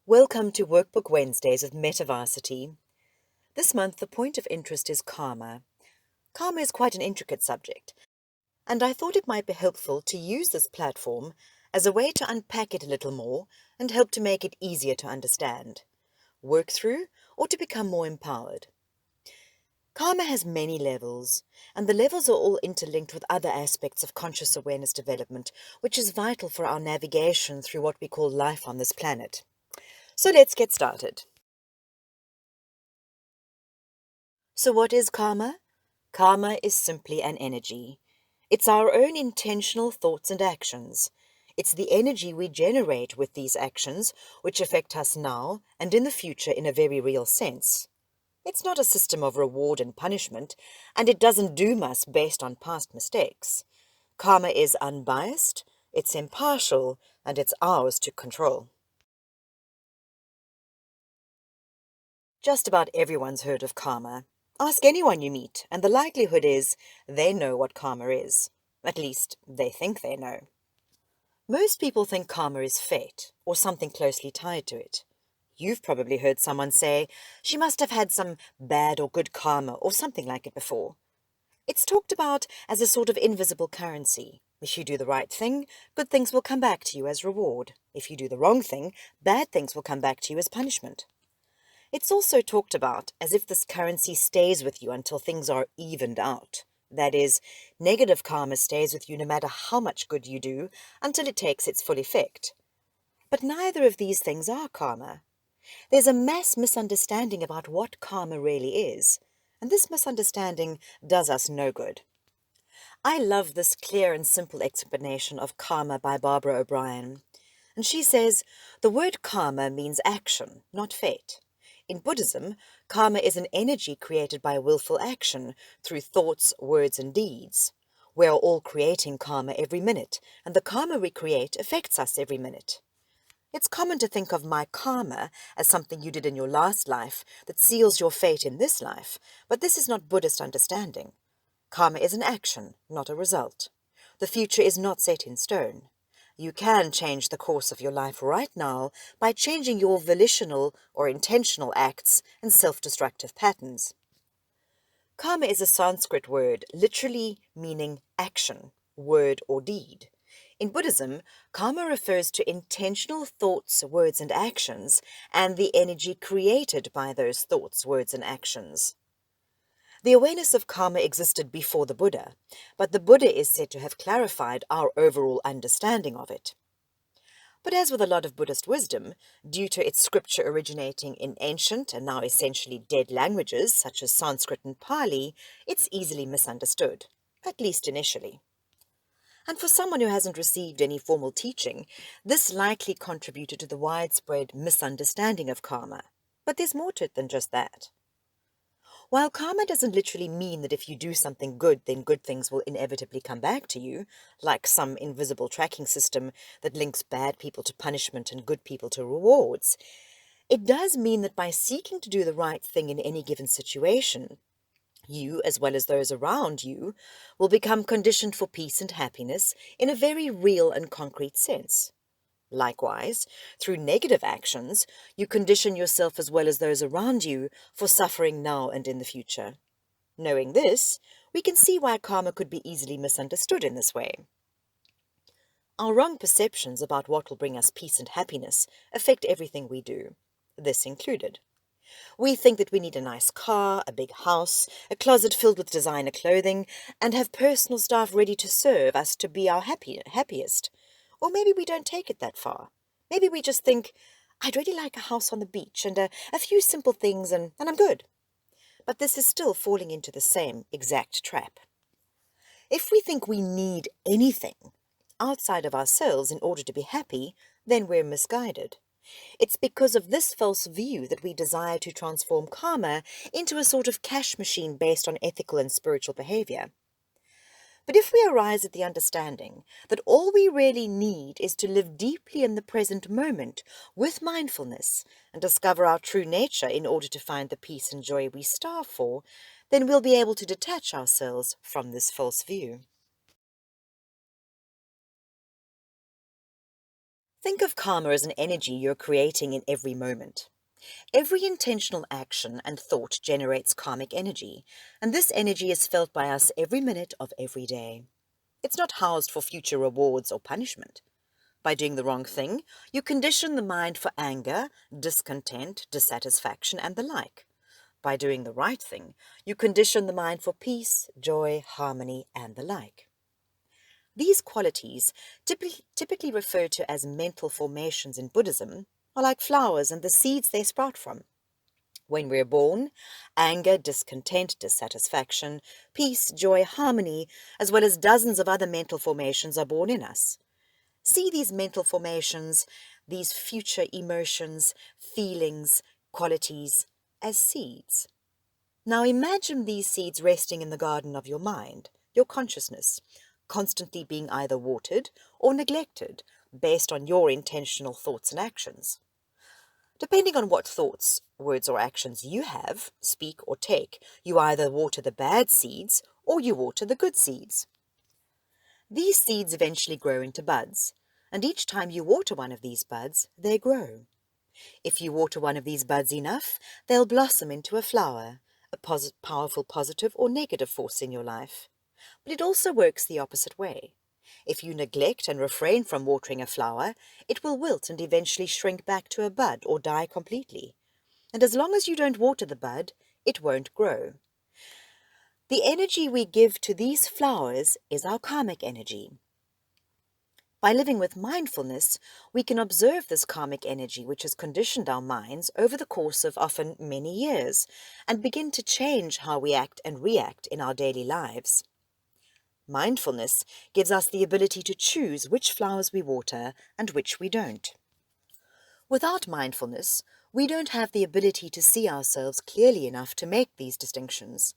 Welcome to Workbook Wednesdays with METAVarsity. This month, the point of interest is karma. Karma is quite an intricate subject, and I thought it might be helpful to use this platform as a way to unpack it a little more and help to make it easier to understand, work through, or to become more empowered. Karma has many levels, and the levels are all interlinked with other aspects of conscious awareness development, which is vital for our navigation through what we call life on this planet. So let's get started. So what is karma? Karma is simply an energy. It's our own intentional thoughts and actions. It's the energy we generate with these actions, which affect us now and in the future in a very real sense. It's not a system of reward and punishment, and it doesn't doom us based on past mistakes. Karma is unbiased, it's impartial, and it's ours to control. Just about everyone's heard of karma. Ask anyone you meet, and the likelihood is they know what karma is. At least, they think they know. Most people think karma is fate, or something closely tied to it. You've probably heard someone say, she must have had some bad or good karma, or something like it before. It's talked about as a sort of invisible currency. If you do the right thing, good things will come back to you as reward. If you do the wrong thing, bad things will come back to you as punishment. It's also talked about as if this currency stays with you until things are evened out. That is, negative karma stays with you no matter how much good you do until it takes its full effect. But neither of these things are karma. There's a mass misunderstanding about what karma really is, and this misunderstanding does us no good. I love this clear and simple explanation of karma by Barbara O'Brien. And she says, the word karma means action, not fate. In Buddhism, karma is an energy created by willful action through thoughts, words, and deeds. We are all creating karma every minute, and the karma we create affects us every minute. It's common to think of my karma as something you did in your last life that seals your fate in this life, but this is not Buddhist understanding. Karma is an action, not a result. The future is not set in stone. You can change the course of your life right now by changing your volitional or intentional acts and self-destructive patterns. Karma is a Sanskrit word literally meaning action, word or deed. In Buddhism, karma refers to intentional thoughts, words, and actions, and the energy created by those thoughts, words, and actions. The awareness of karma existed before the Buddha, but the Buddha is said to have clarified our overall understanding of it. But as with a lot of Buddhist wisdom, due to its scripture originating in ancient and now essentially dead languages such as Sanskrit and Pali, it's easily misunderstood, at least initially. And for someone who hasn't received any formal teaching, this likely contributed to the widespread misunderstanding of karma. But there's more to it than just that. While karma doesn't literally mean that if you do something good, then good things will inevitably come back to you, like some invisible tracking system that links bad people to punishment and good people to rewards, it does mean that by seeking to do the right thing in any given situation, you, as well as those around you, will become conditioned for peace and happiness in a very real and concrete sense. Likewise, through negative actions, you condition yourself as well as those around you for suffering now and in the future. Knowing this, we can see why karma could be easily misunderstood in this way. Our wrong perceptions about what will bring us peace and happiness affect everything we do, this included. We think that we need a nice car, a big house, a closet filled with designer clothing, and have personal staff ready to serve us to be our happiest. Or maybe we don't take it that far. Maybe we just think, I'd really like a house on the beach and a few simple things and I'm good. But this is still falling into the same exact trap. If we think we need anything outside of ourselves in order to be happy, then we're misguided. It's because of this false view that we desire to transform karma into a sort of cash machine based on ethical and spiritual behavior. But if we arise at the understanding that all we really need is to live deeply in the present moment with mindfulness and discover our true nature in order to find the peace and joy we starve for, then we'll be able to detach ourselves from this false view. Think of karma as an energy you're creating in every moment. Every intentional action and thought generates karmic energy, and this energy is felt by us every minute of every day. It's not housed for future rewards or punishment. By doing the wrong thing, you condition the mind for anger, discontent, dissatisfaction, and the like. By doing the right thing, you condition the mind for peace, joy, harmony, and the like. These qualities, typically referred to as mental formations in Buddhism, are like flowers and the seeds they sprout from. When we're born, anger, discontent, dissatisfaction, peace, joy, harmony, as well as dozens of other mental formations are born in us. See these mental formations, these future emotions, feelings, qualities, as seeds. Now imagine these seeds resting in the garden of your mind, your consciousness, constantly being either watered or neglected based on your intentional thoughts and actions. Depending on what thoughts, words, or actions you have, speak, or take, you either water the bad seeds or you water the good seeds. These seeds eventually grow into buds, and each time you water one of these buds, they grow. If you water one of these buds enough, they'll blossom into a flower, a powerful positive or negative force in your life. But it also works the opposite way. If you neglect and refrain from watering a flower, it will wilt and eventually shrink back to a bud or die completely. And as long as you don't water the bud, it won't grow. The energy we give to these flowers is our karmic energy. By living with mindfulness, we can observe this karmic energy which has conditioned our minds over the course of often many years and begin to change how we act and react in our daily lives. Mindfulness gives us the ability to choose which flowers we water and which we don't. Without mindfulness, we don't have the ability to see ourselves clearly enough to make these distinctions.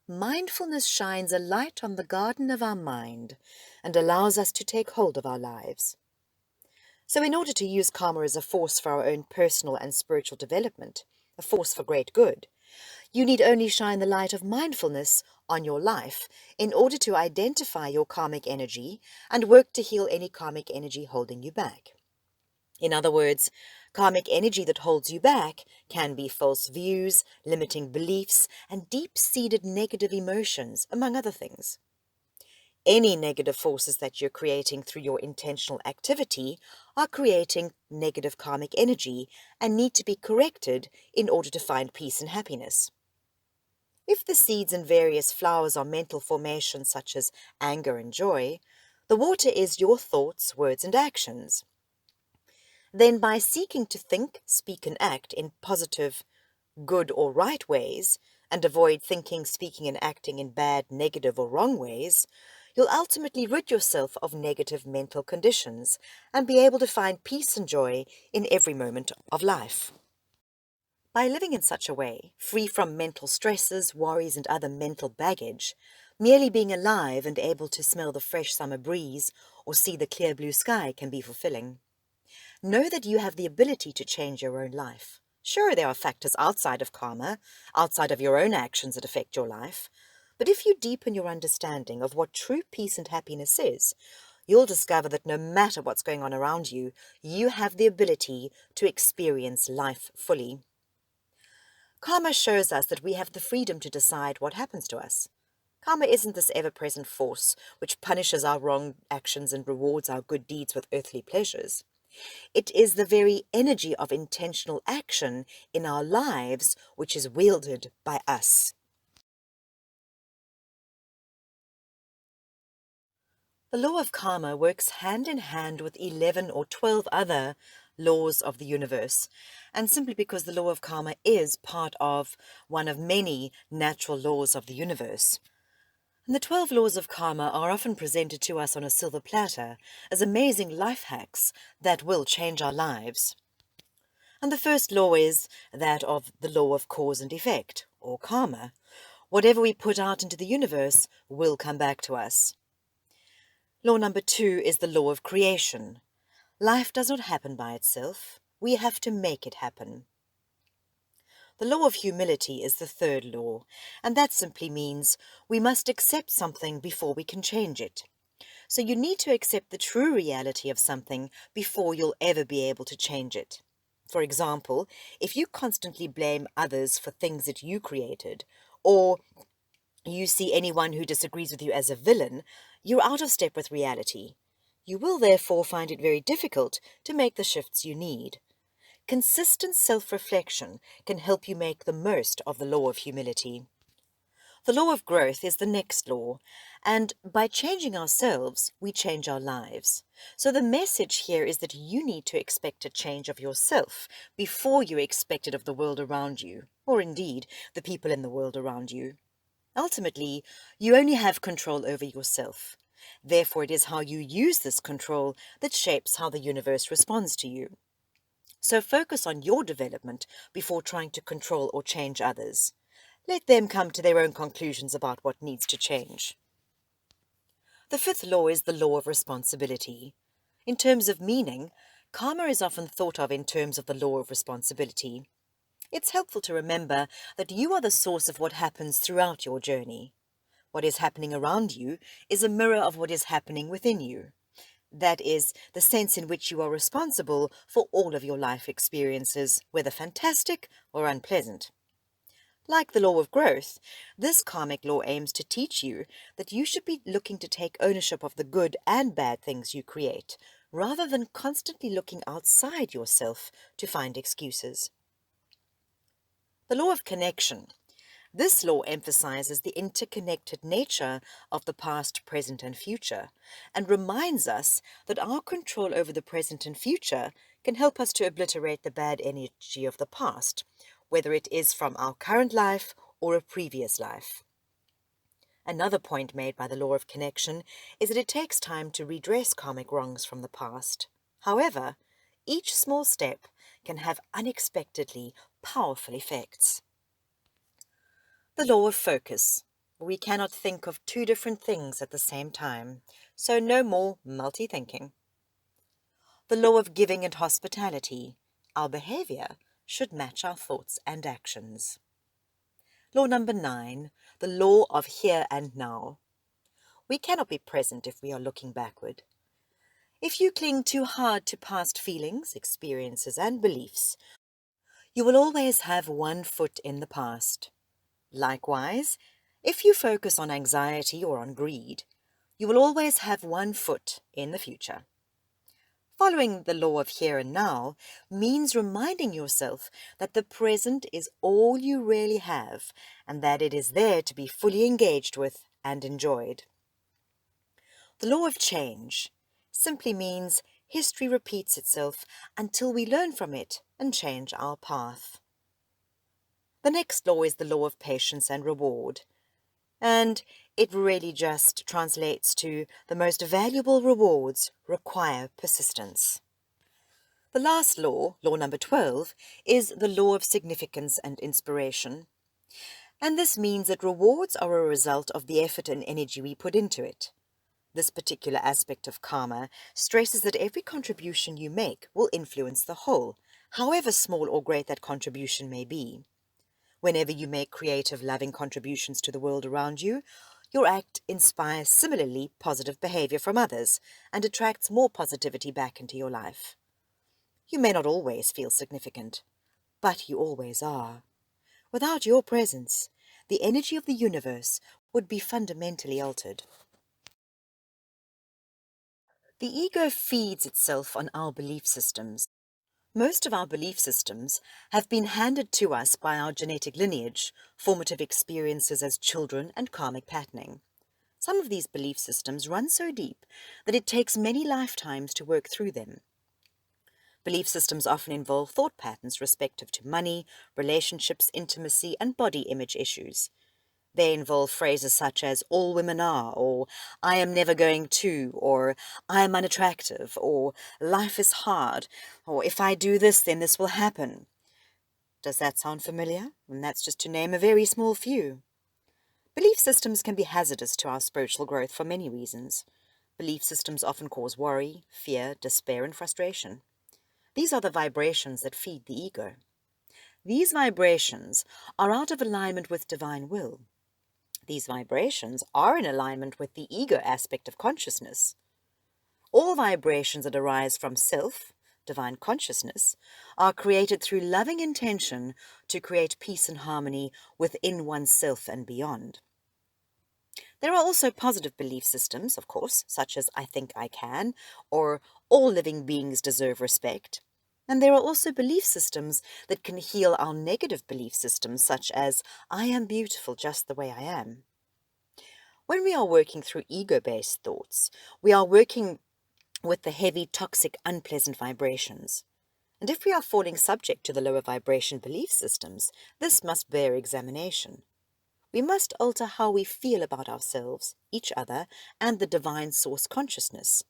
Mindfulness shines a light on the garden of our mind and allows us to take hold of our lives. So in order to use karma as a force for our own personal and spiritual development, a force for great good, you need only shine the light of mindfulness on your life in order to identify your karmic energy and work to heal any karmic energy holding you back. In other words, karmic energy that holds you back can be false views, limiting beliefs, and deep-seated negative emotions, among other things. Any negative forces that you're creating through your intentional activity are creating negative karmic energy and need to be corrected in order to find peace and happiness. If the seeds in various flowers are mental formations such as anger and joy, the water is your thoughts, words, and actions. Then by seeking to think, speak, and act in positive, good, or right ways, and avoid thinking, speaking, and acting in bad, negative, or wrong ways, you'll ultimately rid yourself of negative mental conditions and be able to find peace and joy in every moment of life. By living in such a way, free from mental stresses, worries, and other mental baggage, merely being alive and able to smell the fresh summer breeze or see the clear blue sky can be fulfilling. Know that you have the ability to change your own life. Sure, there are factors outside of karma, outside of your own actions that affect your life, but if you deepen your understanding of what true peace and happiness is, you'll discover that no matter what's going on around you, you have the ability to experience life fully. Karma shows us that we have the freedom to decide what happens to us. Karma isn't this ever-present force which punishes our wrong actions and rewards our good deeds with earthly pleasures. It is the very energy of intentional action in our lives which is wielded by us. The law of karma works hand in hand with 11 or 12 other laws of the universe, and simply because the law of karma is part of one of many natural laws of the universe. And the 12 laws of karma are often presented to us on a silver platter as amazing life hacks that will change our lives. And the first law is that of the law of cause and effect, or karma. Whatever we put out into the universe will come back to us. Law number 2 is the law of creation. Life does not happen by itself. We have to make it happen. The law of humility is the third law, and that simply means we must accept something before we can change it. So you need to accept the true reality of something before you'll ever be able to change it. For example, if you constantly blame others for things that you created, or you see anyone who disagrees with you as a villain, you're out of step with reality. You will therefore find it very difficult to make the shifts you need. Consistent self-reflection can help you make the most of the law of humility. The law of growth is the next law, and by changing ourselves, we change our lives. So the message here is that you need to expect a change of yourself before you expect it of the world around you, or indeed, the people in the world around you. Ultimately, you only have control over yourself. Therefore, it is how you use this control that shapes how the universe responds to you. So focus on your development before trying to control or change others. Let them come to their own conclusions about what needs to change. The fifth law is the law of responsibility. In terms of meaning, karma is often thought of in terms of the law of responsibility. It's helpful to remember that you are the source of what happens throughout your journey. What is happening around you is a mirror of what is happening within you. That is the sense in which you are responsible for all of your life experiences, whether fantastic or unpleasant. Like the law of growth, this karmic law aims to teach you that you should be looking to take ownership of the good and bad things you create, rather than constantly looking outside yourself to find excuses. The law of connection. This law emphasizes the interconnected nature of the past, present, and future, and reminds us that our control over the present and future can help us to obliterate the bad energy of the past, whether it is from our current life or a previous life. Another point made by the law of connection is that it takes time to redress karmic wrongs from the past. However, each small step can have unexpectedly powerful effects. The law of focus. We cannot think of two different things at the same time, so no more multi-thinking. The law of giving and hospitality. Our behavior should match our thoughts and actions. Law number 9, the law of here and now. We cannot be present if we are looking backward. If you cling too hard to past feelings, experiences, and beliefs, you will always have one foot in the past. Likewise, if you focus on anxiety or on greed, you will always have one foot in the future. Following the law of here and now means reminding yourself that the present is all you really have and that it is there to be fully engaged with and enjoyed. The law of change simply means history repeats itself until we learn from it and change our path. The next law is the law of patience and reward, and it really just translates to the most valuable rewards require persistence. The last law, law number 12, is the law of significance and inspiration. And this means that rewards are a result of the effort and energy we put into it. This particular aspect of karma stresses that every contribution you make will influence the whole, however small or great that contribution may be. Whenever you make creative, loving contributions to the world around you, your act inspires similarly positive behavior from others and attracts more positivity back into your life. You may not always feel significant, but you always are. Without your presence, the energy of the universe would be fundamentally altered. The ego feeds itself on our belief systems. Most of our belief systems have been handed to us by our genetic lineage, formative experiences as children, and karmic patterning. Some of these belief systems run so deep that it takes many lifetimes to work through them. Belief systems often involve thought patterns respective to money, relationships, intimacy, and body image issues. They involve phrases such as all women are, or I am never going to, or I am unattractive, or life is hard, or if I do this, then this will happen. Does that sound familiar? And that's just to name a very small few. Belief systems can be hazardous to our spiritual growth for many reasons. Belief systems often cause worry, fear, despair, and frustration. These are the vibrations that feed the ego. These vibrations are out of alignment with divine will. These vibrations are in alignment with the ego aspect of consciousness. All vibrations that arise from self, divine consciousness, are created through loving intention to create peace and harmony within oneself and beyond. There are also positive belief systems, of course, such as I think I can, or all living beings deserve respect. And there are also belief systems that can heal our negative belief systems, such as I am beautiful just the way I am. When we are working through ego-based thoughts, we are working with the heavy, toxic, unpleasant vibrations. And if we are falling subject to the lower vibration belief systems, this must bear examination. We must alter how we feel about ourselves, each other, and the divine source consciousness.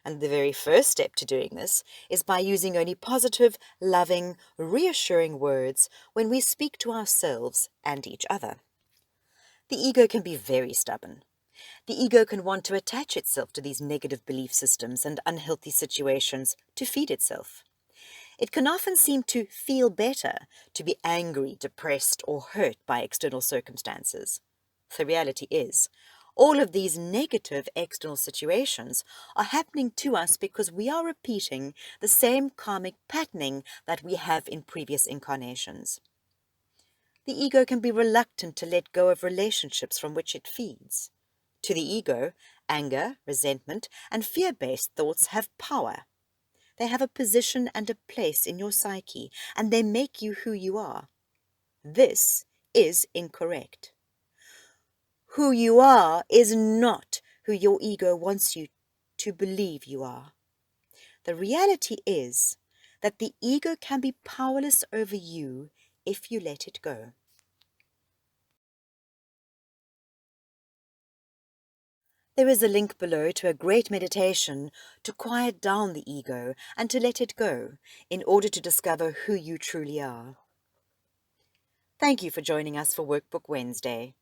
And the very first step to doing this is by using only positive, loving, reassuring words when we speak to ourselves and each other. The ego can be very stubborn. The ego can want to attach itself to these negative belief systems and unhealthy situations to feed itself. It can often seem to feel better to be angry, depressed, or hurt by external circumstances. The reality is, all of these negative external situations are happening to us because we are repeating the same karmic patterning that we have in previous incarnations. The ego can be reluctant to let go of relationships from which it feeds. To the ego, anger, resentment, and fear-based thoughts have power. They have a position and a place in your psyche, and they make you who you are. This is incorrect. Who you are is not who your ego wants you to believe you are. The reality is that the ego can be powerless over you if you let it go. There is a link below to a great meditation to quiet down the ego and to let it go in order to discover who you truly are. Thank you for joining us for Workbook Wednesday.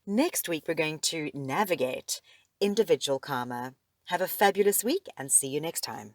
Next week we're going to navigate individual karma. Have a fabulous week and see you next time.